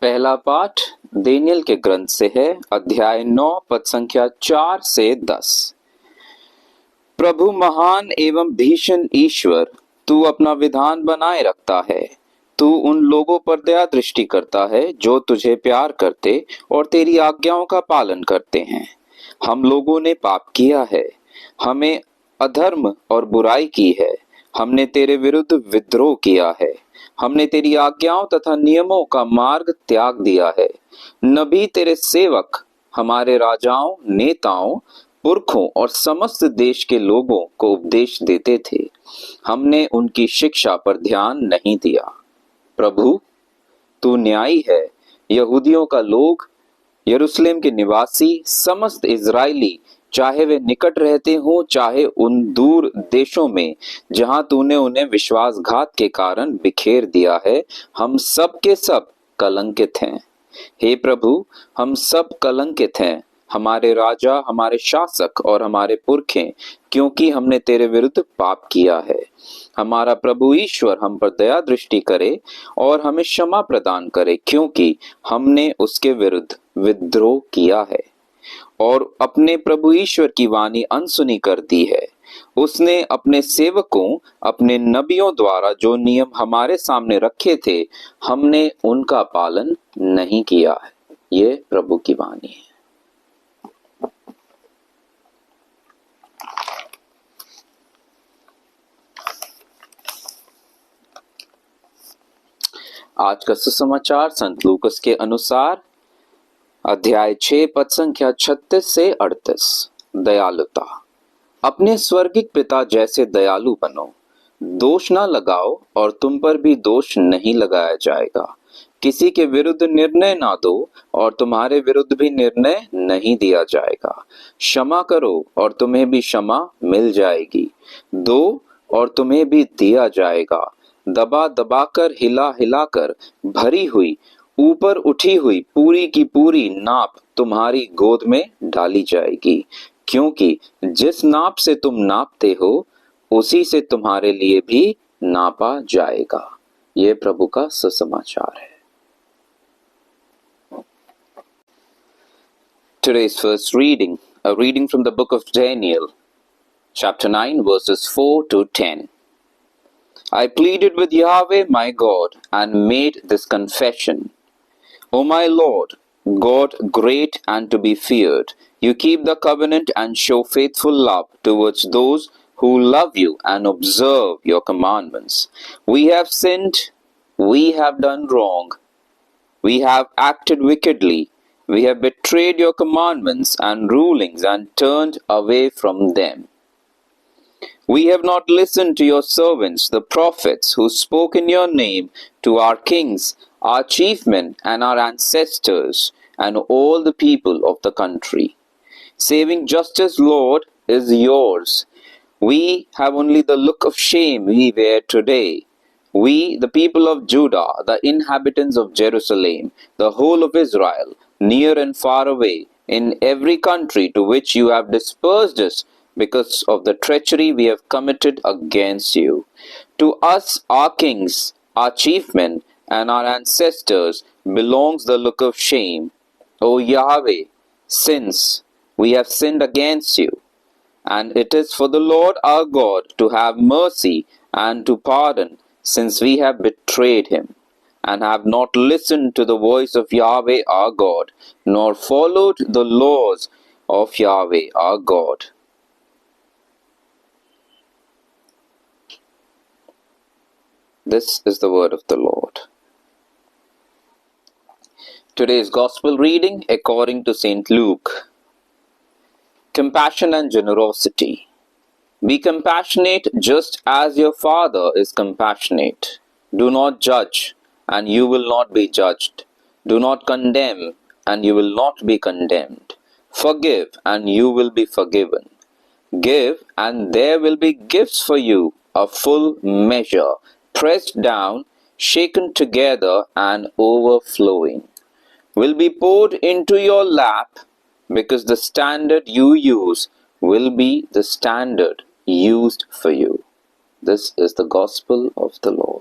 पहला पाठ दानियेल के ग्रंथ से है, अध्याय 9 पद संख्या 4 से 10। प्रभु महान एवं भीषण ईश्वर, तू अपना विधान बनाए रखता है। तू उन लोगों पर दया दृष्टि करता है जो तुझे प्यार करते और तेरी आज्ञाओं का पालन करते हैं। हम लोगों ने पाप किया है, हमें अधर्म और बुराई की है। हमने तेरे विरुद्ध विद्रोह किया है। हमने तेरी आज्ञाओं तथा नियमों का मार्ग त्याग दिया है। नबी तेरे सेवक हमारे राजाओं, नेताओं, पुरखों और समस्त देश के लोगों को उपदेश देते थे। हमने उनकी शिक्षा पर ध्यान नहीं दिया। प्रभु, तू न्यायी है। यहूदियों का लोग, यरूशलेम के निवासी, समस्त इजरायली, चाहे वे निकट रहते हों चाहे उन दूर देशों में जहां तूने उन्हें विश्वासघात के कारण बिखेर दिया है, हम सब के सब कलंकित हैं। हे प्रभु, हम सब कलंकित हैं, हमारे राजा, हमारे शासक और हमारे पुरखे, क्योंकि हमने तेरे विरुद्ध पाप किया है। हमारा प्रभु ईश्वर हम पर दया दृष्टि करे और हमें क्षमा प्रदान करे, क्योंकि हमने उसके विरुद्ध विद्रोह किया है और अपने प्रभु ईश्वर की वाणी अनसुनी कर दी है। उसने अपने सेवकों, अपने नबियों द्वारा जो नियम हमारे सामने रखे थे, हमने उनका पालन नहीं किया है। ये प्रभु की वाणी है। आज का सुसमाचार संत लूकस के अनुसार अध्याय 6 पद संख्या 36 से 38। दयालुता। अपने स्वर्गिक पिता जैसे दयालु बनो। दोष ना लगाओ और तुम पर भी दोष नहीं लगाया जाएगा। किसी के विरुद्ध निर्णय ना दो और तुम्हारे विरुद्ध भी निर्णय नहीं दिया जाएगा। क्षमा करो और तुम्हें भी क्षमा मिल जाएगी। दो और तुम्हें भी दिया जाएगा। दबा दबाकर, हिला हिलाकर भरी हुई, ऊपर उठी हुई पूरी की पूरी नाप तुम्हारी गोद में डाली जाएगी, क्योंकि जिस नाप से तुम नापते हो उसी से तुम्हारे लिए भी नापा जाएगा। यह प्रभु का सुसमाचार है। Today's first reading, a reading from the book of Daniel, chapter 9, verses 4 to 10. I pleaded with Yahweh my God and made this confession. O my Lord, God great and to be feared, you keep the covenant and show faithful love towards those who love you and observe your commandments. We have sinned, we have done wrong, we have acted wickedly, we have betrayed your commandments and rulings and turned away from them. We have not listened to your servants, the prophets, who spoke in your name to our kings, our chief men, and our ancestors, and all the people of the country. Saving justice, Lord, is yours. We have only the look of shame we wear today. We, the people of Judah, the inhabitants of Jerusalem, the whole of Israel, near and far away, in every country to which you have dispersed us, because of the treachery we have committed against you. To us, our kings, our chief men, and our ancestors belongs the look of shame. O Yahweh, since we have sinned against you, and it is for the Lord our God to have mercy and to pardon, since we have betrayed him, and have not listened to the voice of Yahweh our God, nor followed the laws of Yahweh our God. This is the word of the Lord. Today's Gospel reading according to St. Luke. Compassion and generosity. Be compassionate just as your Father is compassionate. Do not judge, and you will not be judged. Do not condemn, and you will not be condemned. Forgive, and you will be forgiven. Give, and there will be gifts for you, a full measure, pressed down, shaken together, and overflowing, will be poured into your lap, because the standard you use will be the standard used for you. This is the gospel of the Lord.